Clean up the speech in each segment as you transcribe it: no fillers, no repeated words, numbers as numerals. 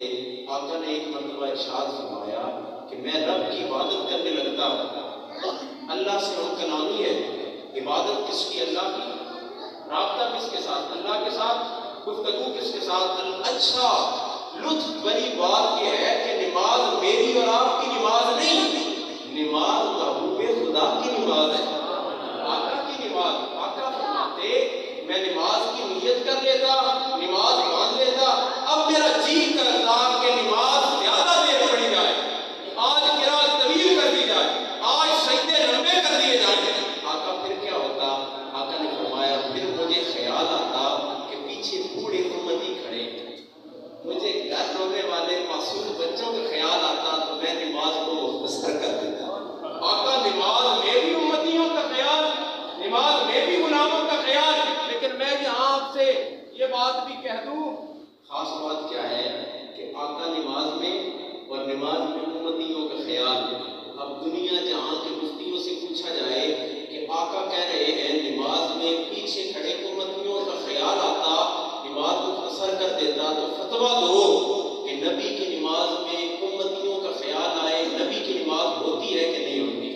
آقا نے ایک مرتبہ ارشاد فرمایا کہ میں رب کی عبادت کرنے لگتا ہوں، اللہ سے ہم کلامی ہے، عبادت کس کی؟ اللہ کی، رابطہ کس کے ساتھ؟ اللہ کے ساتھ، گفتگو کس کے ساتھ؟ اچھا لطف بڑی بات یہ ہے کہ نماز میری اور آپ کی نماز نہیں، نماز محبوب خدا کی نماز ہے، آقا کی نماز۔ آقا فرماتے میں نماز کی نیت کر لیتا، نماز مان لیتا، اب میرا جی کرتا کہ نماز زیادہ دیر پڑھی جائے، آج قرات طویل کر دی جائے، آج سجدے لمبے کر دیے جائیں۔ آقا پھر کیا ہوتا؟ آقا نے فرمایا پھر مجھے خیال آتا کہ پیچھے بوڑھے امتی کھڑے، مجھے گھر رونے والے معصوم بچوں کا خیال آتا تو میں نماز کو مختصر کر دیتا۔ آقا نماز میں بھی امتیوں کا خیال، نماز میں بھی غلاموں کا خیال، لیکن میں یہاں آپ سے یہ بات بھی کہہ دوں، خاص بات کیا ہے کہ آقا نماز میں اور نماز میں امتیوں کا خیال۔ اب دنیا جہاں کے مفتیوں سے پوچھا جائے کہ آقا کہہ رہے ہیں نماز میں پیچھے کھڑے امتیوں کا خیال آتا، نماز مختصر کر دیتا، تو فتویٰ دو کہ نبی کی نماز میں امتیوں کا خیال آئے، نبی کی نماز ہوتی ہے کہ نہیں ہوتی؟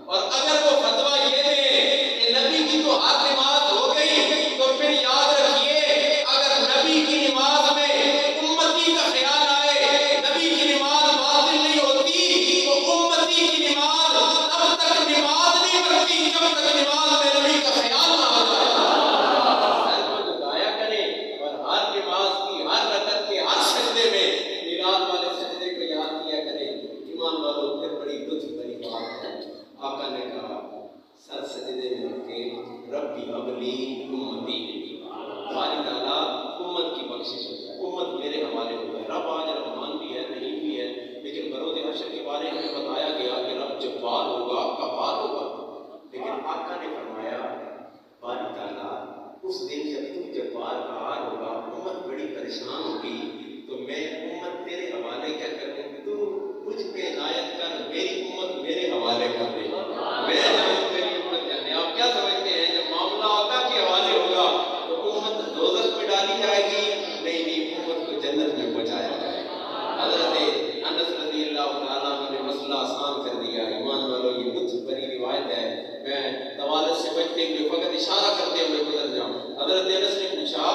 اور اگر وہ فتویٰ یہ دے کہ نبی کی تو ہر نماز ہو گئی، تو پھر یاد رکھیے اگر نبی کی نماز میں امتی کا خیال آئے، نبی کی نماز باطل نہیں ہوتی، تو امتی کی نماز تب تک نماز نہیں بنتی جب تک نماز میں نبی کا خیال نہ آ جائے۔ سر کو جھکایا کریں اور ہر نماز کی ہر رکعت کے ہر سجدے میں میلاد والے سجدے کو یاد کیا کریں۔ ایمان والوں پھر بڑی لطف بڑی بات ہے، آقا نے کہا سر سجدے میں رکھ کے ربی ابلی امتی، باری تعالیٰ امت کی بخشش ہو جائے، امت میرے حوالے ہو جائے۔ رب آج رحمان بھی ہے، نہیں بھی ہے، لیکن بروز حشر کے بارے میں بتایا گیا کہ رب جبار ہوگا، قہار ہوگا، لیکن آقا نے فرمایا باری تعالیٰ اس دن جب تو جبار قہار ہوگا، امت بڑی پریشان ہوگی، تو میں امت تیرے حوالے کیا کروں؟ تو مجھ پہ عنایت کر، میری امت میرے حوالے کر دے، میں جاؤں میری امت جانے۔ آپ کیا سمجھتے ہیں جب معاملہ آقا کے حوالے ہوگا تو امت دوزخ میں ڈالی جائے گی؟ نہیں نہیں، امت کو جنت میں پہنچایا جائے گا۔ حضرت انس رضی اللہ تعالیٰ عنہ نے مسئلہ آسان کر دیا۔ ایمان والوں یہ لطف بڑی روایت ہے، میں طوالت سے بچتے ہوئے فقط اشارہ کرتے ہوئے گزر جاؤں۔ حضرت انس نے پوچھا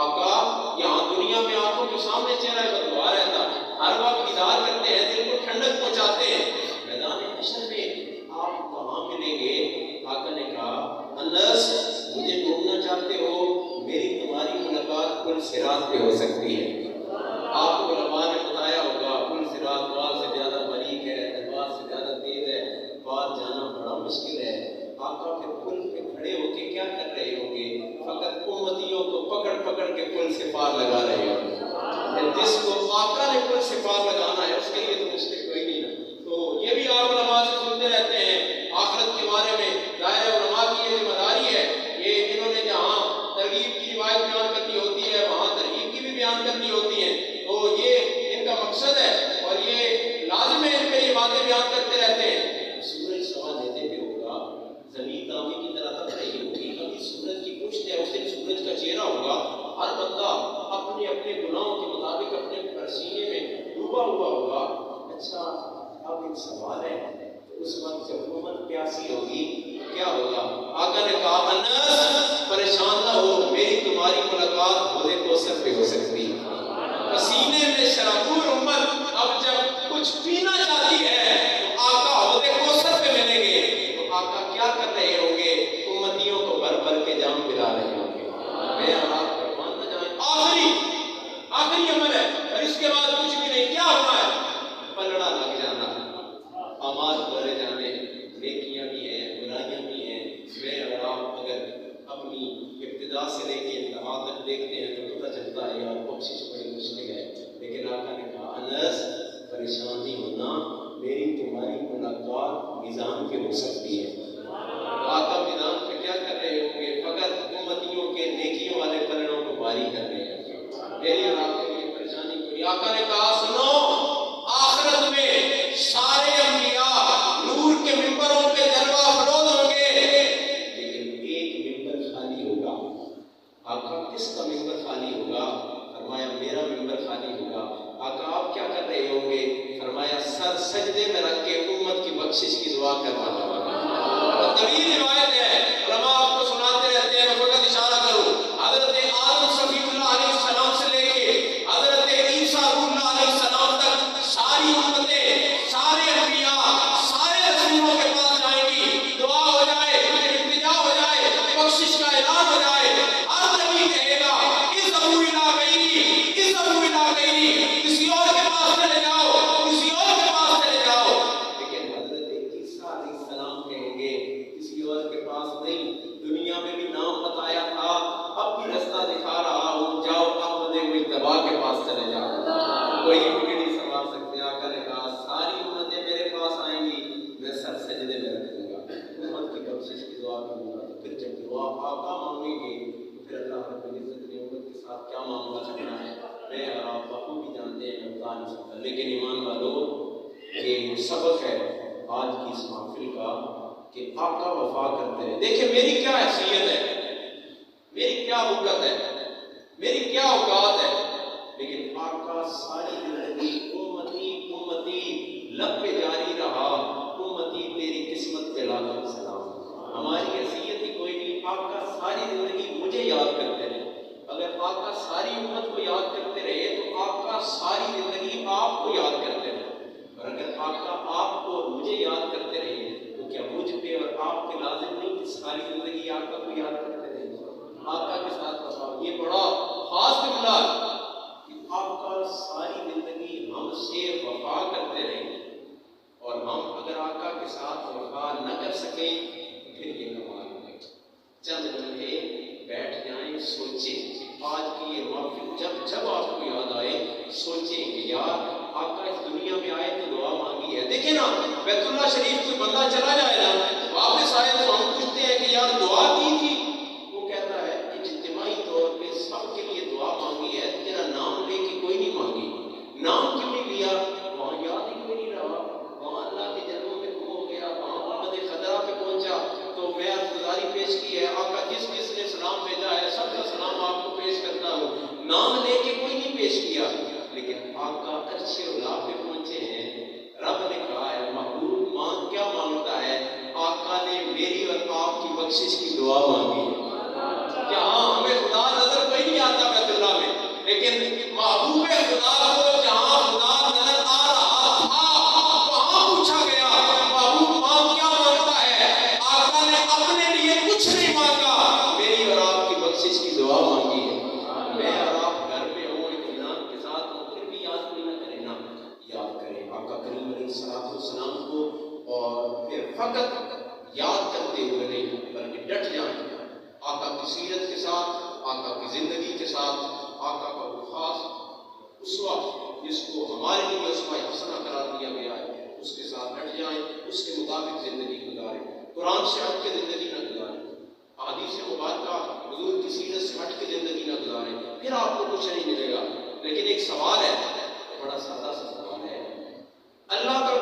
آقا یہاں دنیا میں آنکھوں کے سامنے چہرہ بدبوا رہتا، ہر وقت دیدار کرتے ہیں، دل کو ٹھنڈک پہنچاتے ہیں، میدان حشر میں آپ کہاں ملیں گے؟ آقا نے کہا انس مجھے ڈھونڈنا چاہتے ہو، میری تمہاری ملاقات پل صراط پہ ہو سکتی ہے۔ آپ کو علماء نے بتایا ہوگا پل صراط بال سے زیادہ باریک ہے، تلوار سے زیادہ تیز ہے، پار جانا بڑا مشکل ہے۔ آقا کے پل پہ کھڑے ہو کے کیا کر رہے ہوں گے؟ فقط امتیوں کو پکڑ پکڑ کے پل سے پار لگا رہے ہوں گے۔ جس کو آقا نے پل سے پار لگانا ہے اس کے لیے تو مشکل کوئی نہیں ہے۔ تو یہ بھی آپ علماء سے سنتے رہتے ہیں آخرت کے بارے میں، ظاہر علماء کی یہ ذمہ داری ہے، یہ انہوں نے جہاں ترغیب کی روایت بیان کرنی ہوتی ہے وہاں ترغیب کی بھی بیان کرنی ہوتی ہے، تو یہ ان کا مقصد ہے اور یہ لازم ہے ان پہ یہ باتیں بیان کرتے رہتے ہیں۔ سورج سوا لیتے پہ ہوگا، زمین تانبے کی طرح تک رہی ہوگی، ابھی سورج کی پشت ہے، اس دن سورج کا چہرہ ہوگا، ہر بندہ اپنے اپنے گناہوں کے مطابق اپنے پسینے میں ڈوبا ہوا ہوگا۔ اچھا اب ایک سوال ہے، اس وقت جب امت پیاسی ہوگی کیا ہوگا؟ آقا نے کہا انس پریشان نہ ہو، میری تمہاری ملاقات حوض کوثر پہ ہو سکتی ہے۔ پسینے میں شرابور امت اب جب کچھ پینا چاہتی ہے تو آقا حوض کوثر پہ ملیں گے، تو آقا کیا کر رہے ہوں گے؟ امتیوں کو بھر بھر کے جام پلا رہے ہوں گے۔ میں آپ فرمان نہ جائیں، آخری عمل ہے اور اس کے بعد کچھ بھی نہیں، کیا ہونا ہے؟ پلڑا لگ جانا، آماد بھرے جانے، نیکیاں بھی ہیں برائیاں بھی ہیں۔ میں اور آپ اگر اپنی ابتدا سے لے کے انتہا تک دیکھتے ہیں تو پتہ چلتا ہے یار بخشش بڑی مشکل ہے، لیکن آقا نے کہا انس پریشان نہیں ہونا، میری تمہاری ملاقات میزان پہ ہو سکتی ہے۔ آقا میدان پہ کیا کر رہے ہوں گے؟ فقط امتیوں کے نیکیوں والے پلڑوں کو باری کر رہے ہیں، میری اور آپ کے لیے پریشانی کوئی۔ آقا نے کہا سنو آخرت میں سارے انبیاء نور کے ممبروں پہ جلوہ افروز ہوں گے، لیکن ایک ممبر خالی ہوگا۔ آقا کس کا ممبر خالی ہوگا؟ فرمایا میرا ممبر خالی ہوگا۔ آقا سجدے میں رکھ کے امت کی بخشش کی دعا کرنا ہوگا. طویل روایت ہے، علماء آپ کو سناتے رہتے ہیں، میں فقط اشارہ کروں. حضرت آدم صفی اللہ علیہ السلام سے لے کے حضرت عیسیٰ روح اللہ علیہ السلام تک ساری امتیں، سارے انبیاء، سارے رسولوں کے پاس جائیں گی، دعا ہو جائے، التجا ہو جائے، بخشش کا اعلان ہو جائے. ہر نبی کہے گا اذهبوا الی غیری، اذهبوا الی غیری، کسی اور کے پاس چلے جاؤ، کسی اور کے پاس چلے جاؤ. لیکن حضرت عیسیٰ علیہ السلام کہیں گے کسی اور کے پاس نہیں، دنیا میں بھی نام بتایا تھا، اب بھی رستہ دکھا رہا ہوں، جاؤ احمد مجتبیٰ کے پاس چلے جاؤ. کوئی بھی نہیں سنبھال سکتے. آقا نے کہا ساری امتیں میرے پاس آئیں گی، میں سر سجدے میں رکھ دوں گا، امت کی بخشش کی دعا کروں گا. تو پھر جب دعا آقا مانگیں گے تو پھر اللہ رب العزت نے امت کے ساتھ کیا معاملہ کرنا ہے میں اور آپ بخوبی جانتے ہیں، میں بتا نہیں سکتا. لیکن ایمان والو، یہ سبق ہے آج کی اس محفل کا کہ آقا وفا کرتے رہے. دیکھیں میری کیا حیثیت ہے، میری کیا وقت ہے، میری کیا اوقات ہے، لیکن آقا ساری زندگی امتی امتی لب پہ جاری رہا، امتی تیری قسمت پہ لاکھ سلام. ہماری حیثیت ہی کوئی نہیں. آقا ساری زندگی مجھے یاد کرتے رہے. اگر آقا ساری امت کو یاد کرتے رہے تو آقا ساری زندگی آپ کو یاد کرتے رہے. اور اگر آقا آپ کو اور مجھے یاد کرتے رہے تو کیا مجھ پہ اور آپ پہ لازم نہیں کہ ساری زندگی آقا کو یاد کرتے رہے؟ آقا کے ساتھ بتاؤ، یہ بڑا خاص جملہ کہ آقا ساری زندگی ہم سے وفا کرتے رہے، اور ہم اگر آقا کے ساتھ وفا نہ کر سکیں پھر یہ کمال ہے. چند لمحے بیٹھ جائیں، سوچیں. آج کی یہ محفل جب جب آپ کو یاد آئے سوچیں کہ یار آقا اس دنیا میں آئے تو دعا مانگی ہے. دیکھیں نا، بیت اللہ شریف کوئی بندہ چلا جائے نا، واپس آئے تو ہم پوچھتے ہیں کہ یار دعا کی تھی؟ وہ کہتا ہے اجتماعی طور پہ سب کے لیے دعا مانگی ہے، تیرا نام لے کے کوئی نہیں مانگی. نام کیوں نہیں لیا؟ وہاں یاد ہی کوئی نہیں رہا، وہاں اللہ کے جنموں میں گم ہو گیا، وہاں محمد خضرا پہ پہنچا تو میں گزاری پیش کی ہے، آقا جس جس نے سلام بھیجا ہے سب کا سلام آپ کو پیش کرتا ہوں. نام لے کے کوئی نہیں پیش کیا. لیکن آقا عرش اولا پہ پہنچے ہیں، رب نے کہا ہے محبوب مانگ کیا مانگتا ہے؟ آقا نے میری اور آپ کی بخشش کی دعا مانگی ہے. کہ ہاں ہمیں خدا نظر کوئی نہیں آتا بیت اللہ میں، لیکن محبوب خدا کو جہاں خدا نظر آ رہا تھا وہاں پوچھا گیا محبوب مانگ کیا مانگتا ہے؟ آقا نے اپنے لیے کچھ نہیں مانگا، میری اور آپ کی بخشش کی دعا مانگی ہے. میں اور آپ گھر میں ہوں، اطمینان کے ساتھ ہوں، پھر بھی یاد کوئی نہ کرے نا، یاد کریں آقا کریم علیہ السلام کو. اور پھر فقط یاد کرتے ہوئے نہیں بلکہ ڈٹ جائیں آقا کی سیرت کے ساتھ، آقا کی زندگی کے ساتھ. آقا کا وہ خاص اسوہ جس کو ہمارے لیے اسوہ حسنہ قرار دیا گیا ہے، اس کے ساتھ ڈٹ جائیں، اس کے مطابق زندگی گزاریں. قرآن سے ہٹ کے زندگی نہ گزاریں، احادیث مبارکہ حضور کی سیرت سے ہٹ کے زندگی نہ گزاریں، پھر آپ کو کچھ نہیں ملے گا. لیکن ایک سوال ہے، بڑا سادہ سا سوال ہے، اللہ کا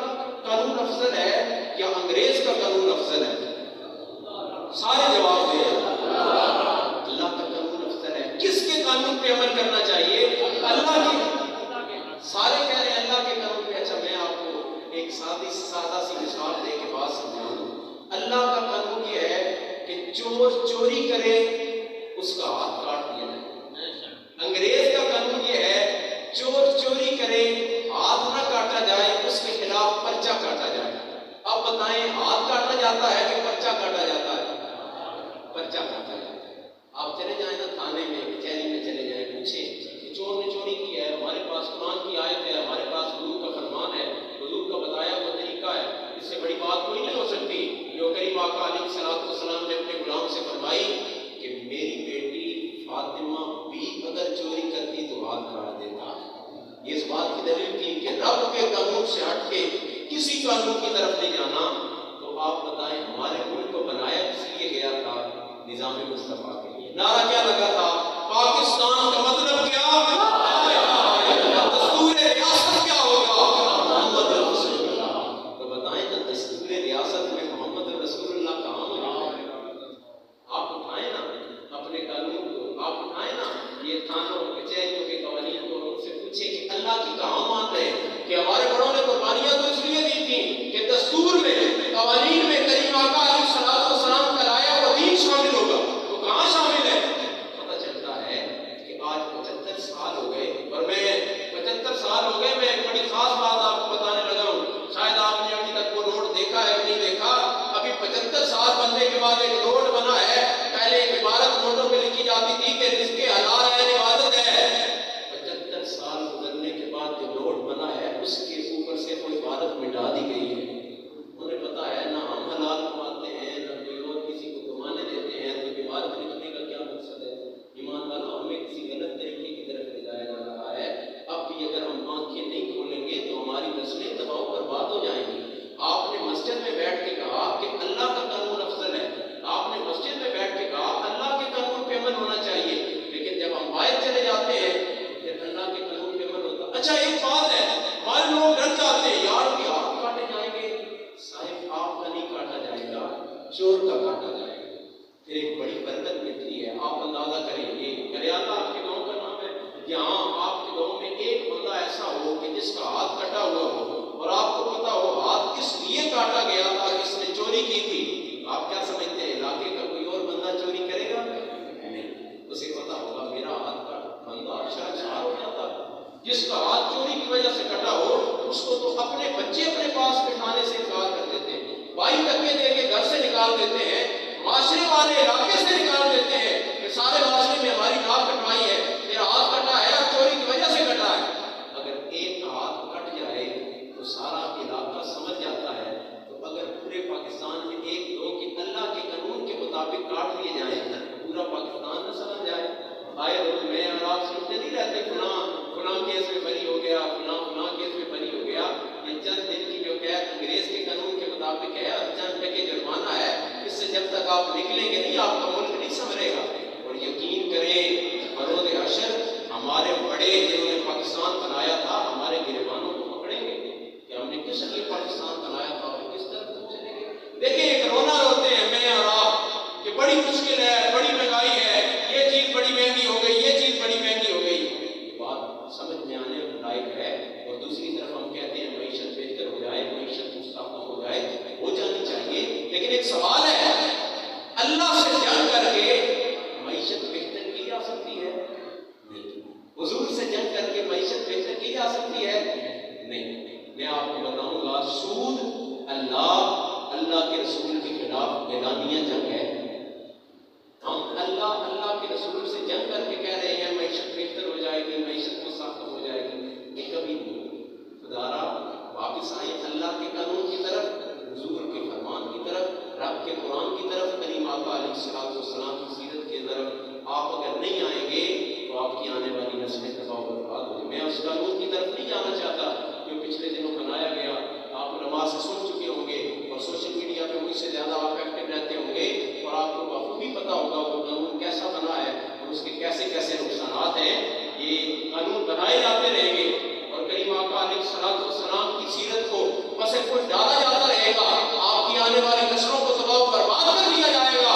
قانون افضل ہے یا انگریز کا قانون افضل ہے؟ سارے جواب دیں. اللہ کا قانون افضل ہے. کس کے قانون پہ عمل کرنا چاہیے؟ اللہ کی. سارے کہہ رہے ہیں اللہ کے قانون پہ. اچھا میں آپ کو ایک سادہ سی مثال دے کے بات سمجھاؤں. اللہ کا قانون یہ ہے کہ چور چوری کرے اس کا ہاتھ کاٹ دیا جائے. انگریز کا قانون یہ ہے چور چوری کرے ہاتھ نہ کاٹا جائے، اس کے خلاف پرچہ کاٹا جائے. اب بتائیں ہاتھ کاٹا جاتا ہے کہ پرچہ کاٹا جاتا ہے؟ پرچہ کاٹا جاتا ہے. آپ چلے جائیں نا تھانے میں، کچہری میں چلے جائیں، پوچھیں کہ چور نے چوری کی ہے، ہمارے پاس قرآن کی آیت ہے، ہمارے پاس حضور کا فرمان ہے، حضور کا بتایا ہوا طریقہ ہے، اس سے بڑی بات کوئی نہیں ہو سکتی. جو کریم آقا علیہ السلام نے اپنے غلام سے فرمائی کہ میری بیٹی فاطمہ بھی اگر چوری کرتی تو ہاتھ کاٹ دیتا. یہ اس بات کی دلیل تھی کہ رب کے قانون سے ہٹ کے کسی قانون کی طرف نہیں جانا. تو آپ بتائیں ہمارے ملک کو بنایا کس لیے گیا تھا؟ نظام مصطفیٰ کے لیے. نعرہ کیا لگا تھا؟ پاکستان کا مطلب کیا؟ دستور ریاست کیا ہوگا؟ محمد رسول اللہ. تو بتائیں نا دستور ریاست میں محمد رسول اللہ کہاں ہوگا؟ آپ اٹھائیں نا اپنے قانون کو، آپ اٹھائیں نا یہ تھانوں کچہریوں کے قوانین کو، ان سے پوچھیں کہ اللہ کی کہاں مان رہے ہیں کہ ہمارے بڑوں نے قربانیاں تو اس لیے دستور میں، قوانین میں کریم آقا علیہ السلام کا لایا وہ دین شامل ہوگا، وہ کہاں شامل ہے؟ پتہ چلتا ہے کہ آج 75 سال ہو گئے، اور میں 75 سال ہو گئے، میں ایک بڑی خاص بات آپ کو بتانے لگا ہوں، شاید آپ نے ابھی تک وہ نوٹ دیکھا ہے کہ نہیں دیکھا، ابھی 75 سال بننے کے بعد ایک نوٹ بنا ہے، پہلے ایک عبارت نوٹوں پہ لکھی جاتی تھی کہ رزق حلال ہے، عبادت ہے، 75 سال گزرنے کے بعد جو نوٹ بنا ہے اس کے اوپر سے کوئی عبادت مٹا دی گئی ہے۔ انہیں پتا ہے نہ ہم حلال کماتے ہیں نہ کوئی اور کسی کو کمانے دیتے ہیں، تو عبادت لکھنے کا کیا مقصد ہے؟ ایمان والوں، ہمیں کسی غلط طریقے کی طرف لے جایا جا رہا ہے۔ اب بھی اگر ہم آنکھیں نہیں کھولیں گے تو ہماری نسلیں تباہ و برباد ہو جائیں گی۔ آپ نے مسجد میں بیٹھ کے کہا کہ اللہ کا قانون افضل ہے، آپ نے مسجد میں بیٹھ کے کہا اللہ کے قانون پہ عمل ہونا چاہیے، لیکن جب ہم باہر چلے جاتے ہیں پھر اللہ کے قانون پہ عمل ہوتا۔ اچھا ایک بات ہے، ہمارے لوگ ڈر جاتے ہیں، یار کہ آپ کاٹے جائیں گے، صاحب آپ کا نہیں کاٹا جائے گا، چور کا کاٹا جائے گا، پھر ایک بڑی برکت ملتی ہے۔ آپ اندازہ کریں، یہ گریالہ آپ کے گاؤں کا نام ہے، یہاں آپ کے گاؤں میں ایک بندہ ایسا ہو کہ جس کا ہاتھ کٹا ہوا ہو اور آپ کو پتا ہو ہاتھ کس لیے کاٹا گیا تھا، کس نے چوری کی تھی، آپ کیا سمجھتے ہیں علاقے کا کوئی اور بندہ چوری کرے گا؟ نہیں، اسے پتا ہوگا میرا ہاتھ کا بندہ شرمسار ہو جاتا، جس کا ہاتھ چوری کی وجہ سے کٹا ہو اس کو تو اپنے بچے اپنے پاس بٹھانے سے انکار کر دیتے ہیں، بھائی دھکے دے کے گھر سے نکال دیتے ہیں، معاشرے والے علاقے سے نکال دیتے ہیں کہ سارے معاشرے میں ہماری ناک کٹوائی ہے، تیرا ہاتھ کٹا ہے اور چوری کی وجہ سے کٹا ہے۔ اگر ایک ہاتھ کٹ جائے تو سارا علاقہ سمجھ جاتا ہے، تو اگر پورے پاکستان میں ایک دو کہ اللہ کے قانون کے مطابق کاٹ لیے جائیں تو پورا پاکستان نہ سمجھ جائے۔ آئے روز میں اور آپ سنتے نہیں رہتے فلاں کیس میں بری ہو گیا، فلاں کیس میں بری ہو گیا، یہ چند دن کی جو قید انگریز کے قانون کے مطابق ہے اور چند ٹکے جرمانہ ہے، اس سے جب تک آپ نکلیں گے نہیں آپ کا ملک نہیں سنورے گا۔ اور یقین کریں بروز حشر ہمارے بڑے جنہوں نے پاکستان بنایا تھا ہمارے گریبانوں کو پکڑیں گے کہ ہم نے کس لیے پاکستان بنایا تھا اور کس طرح سے چلیں گے۔ دیکھیں ایک رونا روتے ہیں میں اور آپ کہ بڑی مشکل ہے، بڑی مہنگائی ہے، یہ چیز بڑی مہنگی ہو گئی، یہ چیز بڑی مہنگی ہو گئی، یہ بات سمجھ میں آنے لائق ہے۔ اور دوسری طرف ہم کہتے ہیں معیشت بہتر ہو جائے، معیشت مستحکم ہو جائے، ہو جانی چاہیے، لیکن ایک سوال ہے اللہ سے جنگ کر کے معیشت بہتر کی جا سکتی ہے؟ نہیں۔ حضور سے جنگ کر کے معیشت بہتر کی جا سکتی ہے؟ نہیں۔ میں آپ کو بتاؤں گا سود اللہ کے رسول کے خلاف اعلانیہ جنگ ہے۔ ہم اللہ کے رسول سے جنگ کر کے کہہ رہے ہیں معیشت بہتر ہو جائے گی، معیشت مستحکم ہو جائے گی، یہ کبھی نہیں۔ خدارا واپس آئیں اللہ کے قانون کی طرف، حضور کے فرمان کی طرف، رب کے قرآن کی طرف، کریم آقا علیہ السلام کی سیرت کی طرف۔ آپ اگر نہیں آئیں گے تو آپ کی آنے والی نسلیں تباہ و برباد ہو۔ میں اس قانون کی طرف نہیں جانا چاہتا جو پچھلے دنوں بنایا گیا، آپ علماء سے سن چکے ہوں گے اور سوشل میڈیا پہ مجھ سے زیادہ آپ ایکٹیو رہتے ہوں گے، اور آپ کو بخوبی پتہ ہوگا وہ قانون کیسا بنا ہے اور اس کے کیسے کیسے نقصانات ہیں۔ یہ قانون بنائے جاتے رہیں گے اور کریم آقا علیہ السلام کی سیرت کو پس پش ڈالا جاتا رہے گا، آپ کی آنے والی نسلوں کو تباہ و برباد کر دیا جائے گا۔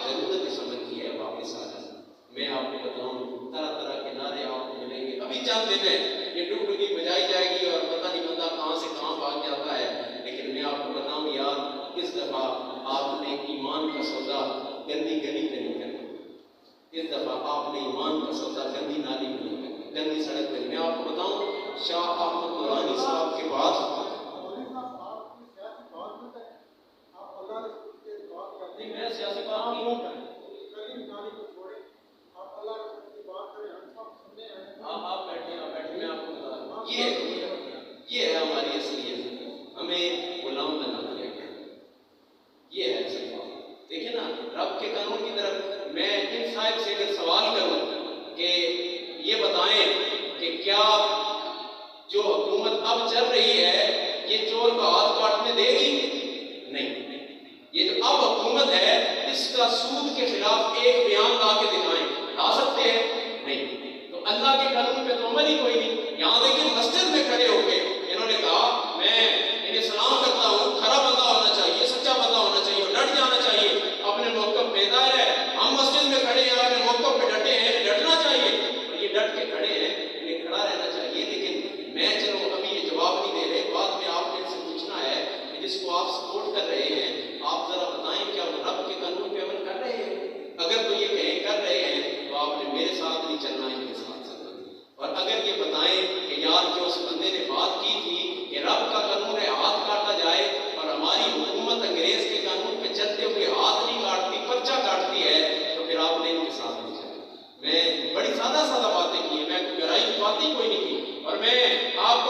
ضرورت اس عمل کی ہے واپس آ جائیں۔ میں آپ کو بتاؤں طرح طرح کے نعرے آپ کو ملیں گے، ابھی چند دن ہے یہ ڈگڈگی بجائی جائے گی اور پتہ نہیں بندہ کہاں سے کہاں بھاگ جاتا ہے، لیکن میں آپ کو بتاؤں یار اس دفعہ آپ نے ایمان کا سودا گندی گلی پہ نہیں کرنا، اس دفعہ آپ نے ایمان کا سودا گندی نالی پہ نہیں کرنا، گندی سڑک پہ۔ میں آپ کو بتاؤں شاہ احمد نورانی صاحب کے بعد نہیں، میں سیاسی بات نہیں ہوں، آپ بیٹھیں میں آپ کو بتا رہا ہوں، یہ ہے ہماری اصلیت، ہمیں غلام بنا دیا گیا، یہ ہے اصل بات۔ دیکھیں نا رب کے قانون کی طرف میں ان صاحب سے اگر سوال کروں کہ یہ بتائیں کہ کیا جو حکومت اب چل رہی ہے یہ چور کا ہاتھ کاٹنے دے گی؟ نہیں۔ یہ جو اب حکومت ہے اس کا سود کے خلاف ایک بیان لا کے دکھائیں، لا سکتے ہیں؟ نہیں۔ تو اللہ کے قانون پہ تو عمل ہی کوئی نہیں۔ یہاں دیکھیں مسجد میں کھڑے ہو کے انہوں نے کہا میں انہیں سلام کرتا ہوں، کھڑا بندہ ہونا چاہیے، سچا بندہ ہونا چاہیے اور ڈٹ جانا چاہیے، اپنے موقف پہ دائر ہے۔ ہم مسجد میں کھڑے ہیں، اپنے موقف پہ ڈٹے ہیں، ڈٹنا چاہیے اور یہ ڈٹ کے کھڑے ہیں، انہیں کھڑا رہنا چاہیے۔ لیکن میں چلو ابھی یہ جواب نہیں دے رہے، بعد میں آپ نے ان سے پوچھنا ہے کہ جس کو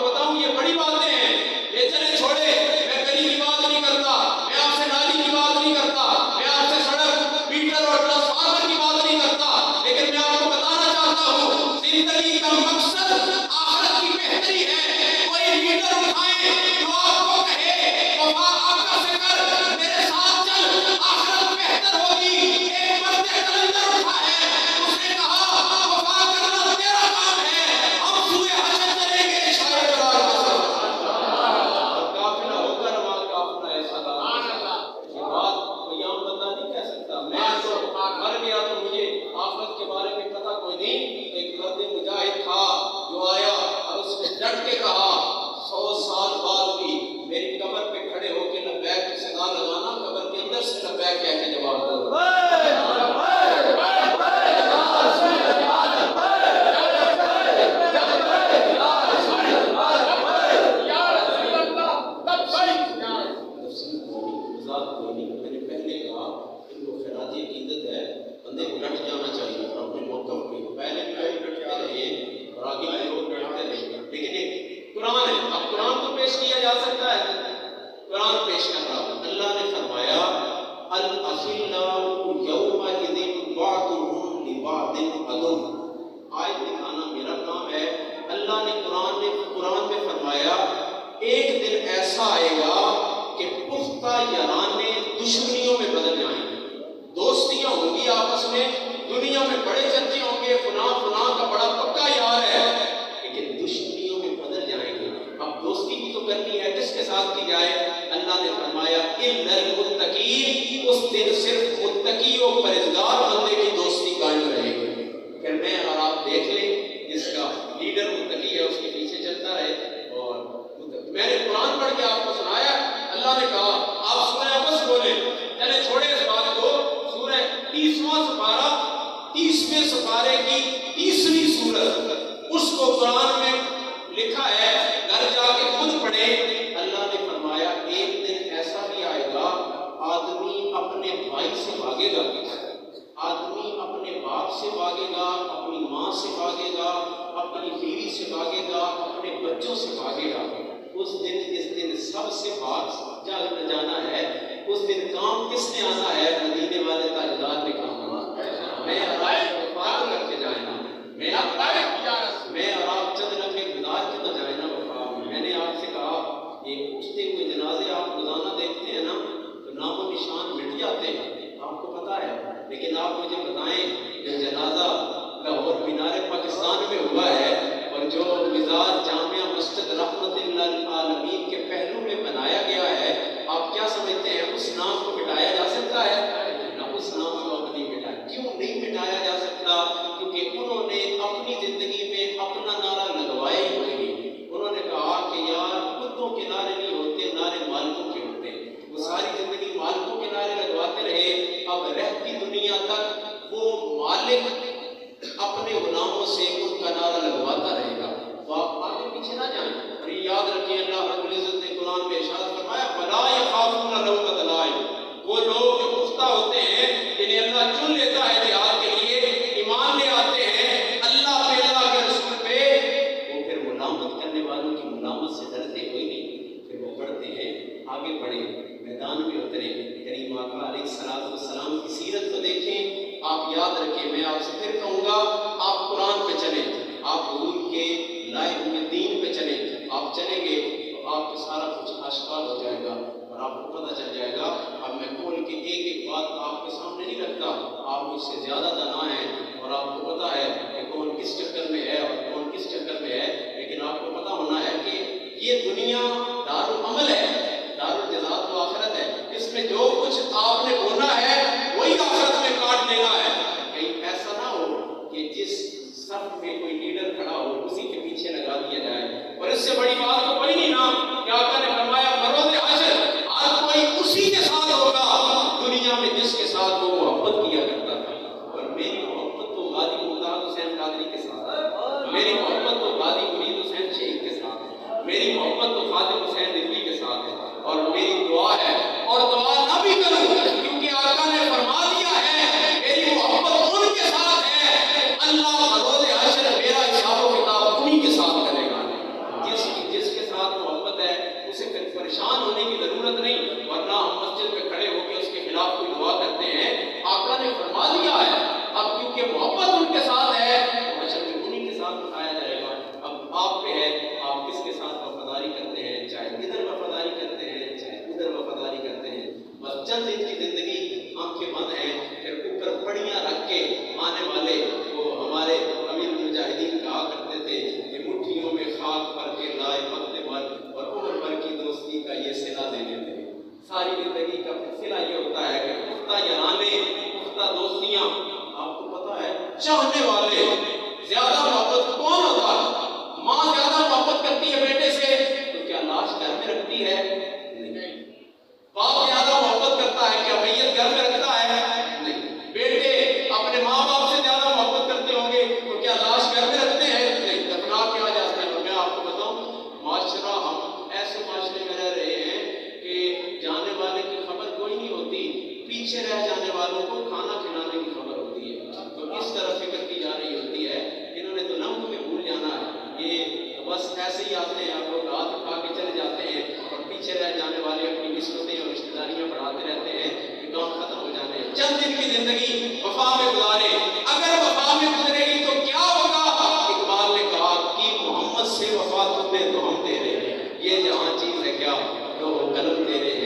کو بتاؤں یہ بڑی باتیں ہیں، یہ چلے چھوڑے، میں گلی کی بات نہیں کرتا، میں آپ سے نالی کی بات نہیں کرتا، میں آپ سے سڑک میٹر اور ٹرانسفارمر کی بات نہیں کرتا، لیکن میں آپ کو بتانا چاہتا ہوں زندگی کا مقصد آخرت کی بہتری ہے۔ کوئی لیڈر اٹھائے جو آپ کو کہے وفا آقا سے کر، میرے ساتھ چل، آخرت بہتر ہوگی۔ ایک مرد کلندر اٹھا ہے، اس نے کہا وفا کرنا تیرا کام ہے، ہم سوئے حشر چلیں گے شاید قرار کے ساتھ۔ اور قافلہ ہو کر وہاں قافلہ ایسا یہ بات کوئی عام بندہ نہیں کہہ سکتا۔ میں تو مر گیا تو مجھے آخرت کے بارے میں پتہ کوئی نہیں۔ ایک مرد مجاہد تھا جو آیا اور اس نے ڈٹ کے کہا 100 سال بعد بھی میری قبر پہ کھڑے ہو کے لبیک کی صدا لگانا، قبر کے اندر سے لبیک کہہ کے جواب دو۔ میں نے پہلے کہا ان کو خیراتی عقیدت ہے، بندے کو ڈٹ جانا چاہیے اور اپنے موقف پہ پہلے بھی لوگ ڈٹتے رہے اور آگے بھی لوگ ڈٹتے رہے، لیکن ایک قرآن ہے، اب قرآن تو پیش کیا جا سکتا ہے، قرآن پیش کر رہا ہوں۔ اللہ نے فرمایا الْأَخِلَّاءُ يَوْمَئِذٍ بَعْضُهُمْ لِبَعْضٍ عَدُوٌّ، آیت دکھانا میرا کام ہے۔ اللہ نے قرآن میں فرمایا ایک دن ایسا آئے گا کہ پختہ یارانے دشمنیوں میں بدل جائیں گے۔ دوستیاں ہوں گی آپس میں، دنیا میں بڑے چرچے ہوں گے، فلاں کا بڑا پکا یار ہے، لیکن دشمنیوں میں بدل جائیں گے۔ اب دوستی بھی تو کرنی ہے، کس کے ساتھ کی جائے؟ اللہ نے فرمایا اِلَّا الْمُتَّقِينَ، اس دن صرف متقی و پرہیزگار بندے کی دوستی قائم رہے گی۔ پھر میں اور آپ دیکھ لیں جس کا لیڈر متقی ہے اس کے پیچھے چلتا رہے۔ اور میں نے قرآن پڑھ کے آپ کو سنایا، اللہ نے کہا آپ سورہ عبس بولے، چلے چھوڑے اس بات کو، سورہ 30واں سپارہ 30ویں سپارے کی 30ویں سورت، اس کو قرآن میں لکھا ہے، گھر جا کے خود پڑھے۔ اللہ نے فرمایا ایک دن ایسا بھی آئے گا آدمی اپنے بھائی سے بھاگے گا، آدمی اپنے باپ سے بھاگے گا، اپنی ماں سے بھاگے گا، اپنی بیوی سے بھاگے گا، اپنے بچوں سے بھاگے گا۔ اس دن سب سے بھاگ جانا ہے۔ اس دن کام کس نے آنا ہے؟ مدینے والے تاجدار نے کام آنا۔ میں اور آپ وفا کر کے جائیں نا، میں اور آپ چند لمحے گزار کے نہ جائیں نا وفا میں۔ میں نے آپ سے کہا یہ اٹھتے ہوئے جنازے آپ روزانہ دیکھتے ہیں نا تو نام و نشان مٹ جاتے ہیں، آپ کو پتہ ہے، لیکن آپ مجھے بتائیں جو جنازہ لاہور مینار پاکستان میں ہوا ہے اور جو مزار جامعہ مسجد رحمت للعالمین کے پہلو میں بنایا گیا ہے، آپ کیا سمجھتے ہیں اس نام کو مٹایا جا سکتا ہے؟ نہ، اس نام کو اب نہیں مٹایا۔ کیوں نہیں مٹایا جا سکتا؟ کیونکہ انہوں نے اپنی زندگی میں اپنا نعرہ لگوایا ہی نہیں۔ انہوں نے کہا کہ یار کتوں کے نعرے نہیں ہوتے، نعرے مالکوں کے ہوتے ہیں۔ وہ ساری زندگی مالکوں کے نعرے لگواتے رہے، اب رہتی دنیا تک وہ مالک اپنے غلاموں سے ان کا نعرہ لگواتا رہے گا۔ تو آپ آگے پیچھے نہ جائیں، اور یہ یاد رکھیں اللہ رب العزت نے قرآن میں ارشاد فرمایا وَلَا يَخَافُونَ لَوْمَةَ لَائِمٍ، وہ لوگ جو پختہ ہوتے ہیں جنہیں اللہ چن لیتا ہے جہاد کے لیے، ایمان لے آتے ہیں اللہ پہ، اللہ کے رسول پہ، وہ پھر ملامت کرنے والوں کی ملامت سے ڈرتے کوئی نہیں، پھر وہ پڑھتے ہیں آگے بڑھے، میدان میں اترے، کریم آقا علیہ السلام کی سیرت کو دیکھیں۔ آپ یاد رکھیں، میں آپ سے پھر کہوں گا آپ قرآن پہ چلیں، آپ حضور کے لائے ہوئے دین پہ چلیں، آپ چلیں گے تو آپ کو سارا کچھ آشکار ہو جائے گا اور آپ کو پتہ چل جائے گا۔ اب میں کھول کے ایک ایک بات آپ کے سامنے نہیں رکھتا، آپ مجھ سے زیادہ دانا ہیں اور آپ کو پتہ ہے کہ کون کس چکر میں ہے اور کون کس چکر میں ہے، لیکن آپ کو پتہ ہونا ہے کہ یہ دنیا دارالعمل ہے، دارالجزاء و آخرت ہے، اس میں جو کچھ آپ نے بونا ہے وہی آخرت میں کاٹ لینا ہے۔ کہیں ایسا نہ ہو کہ جس صف میں کوئی لیڈر کھڑا ہو اسی کے پیچھے لگا دیا جائے، اور اس سے بڑی بات تو کوئی نہیں نا کہ آقا نے فرمایا بروز حشر ہر کوئی اسی کے ساتھ ہوگا دنیا میں جس کے ساتھ وہ محبت کیا کرتا تھا۔ اور میری محبت تو غازی ممتاز حسین قادری کے ساتھ ہے، میری محبت تو غازی مرید حسین شہید کے ساتھ ہے، میری محبت تو خادم حسین رضوی کے ساتھ ہے، اور میری دعا ہے اور دعا نہ بھی کروں کیونکہ آقا نے فرما دیا ہے میری محبت ان کے ساتھ ہے، اللہ بروز حشر میرا حساب و کتاب انہی کے ساتھ کرے گا۔ جس جس کے ساتھ محبت ہے اسے پھر پریشان ہونے کی ضرورت نہیں، ورنہ ہم مسجد میں کھڑے ہو کے اس کے خلاف کوئی دعا کرتے ہیں۔ آقا نے فرما دیا ہے اب کیونکہ محبت ان کے ساتھ ہے تو حشر میں انہی کے ساتھ اٹھایا جائے گا۔ اب آپ پہ ہے آپ کس کے ساتھ وفاداری کرتے ہیں، چاہے ادھر وفاداری کرتے ہیں چاہے ادھر وفاداری کرتے ہیں۔ بس چند دن کی زندگی، آنکھیں بند ہیں، پھر اوپر پڑیاں رکھ کے آنے والے وہ ہمارے امیر المجاہدین کہا کرتے تھے کہ مٹھیوں میں خاک بھر کے لائے وقت بھر اور عمر بھر کی دوستی کا یہ صلہ دینے تھے۔ ساری زندگی کا صلہ یہ ہوتا ہے کہ پختہ یارانے، پختہ دوستیاں۔ آپ کو پتا ہے چاہنے والے زیادہ محبت کون ہوتا ہے؟ ماں زیادہ محبت کرتی ہے بیٹے سے تو کیا لاش گھر میں رکھتی ہے؟ نہیں۔ باپ زیادہ محبت کرتا ہے کیا میت گھر میں رکھتا ہے؟ نہیں۔ بیٹے اپنے ماں باپ سے زیادہ محبت کرتے ہوں گے تو کیا لاش گھر میں رکھتے ہیں؟ نہیں، دفنا کے آ جاتے ہیں۔ میں آپ کو بتاؤں معاشرہ، ہم ایسے معاشرے میں رہ رہے ہیں کہ جانے والے کی خبر کوئی نہیں ہوتی، پیچھے رہ جانے والوں کو کھانا کھلانے کی خبر ہوتی ہے۔ تو اس طرح فکر کی جا رہی ہوتی ہے انہوں نے تو لمحوں میں بھول جانا ہے، یہ بس ایسے ہی آتے ہیں، آپ لوگ ہاتھ اٹھا کے چلے جاتے ہیں اور پیچھے رہ جانے والے اپنی نسبتیں اور رشتہ داریاں بڑھاتے رہتے ہیں کہ کام ختم ہو جانے ہیں۔ چند دن کی زندگی وفا میں گزارے، اگر وفا میں گزرے گی تو کیا ہوگا؟ اقبال نے کہا کہ محمد سے وفا تم نے تو ہم تیرے، یہ جہاں چیز ہے کیا تو قلم تیرے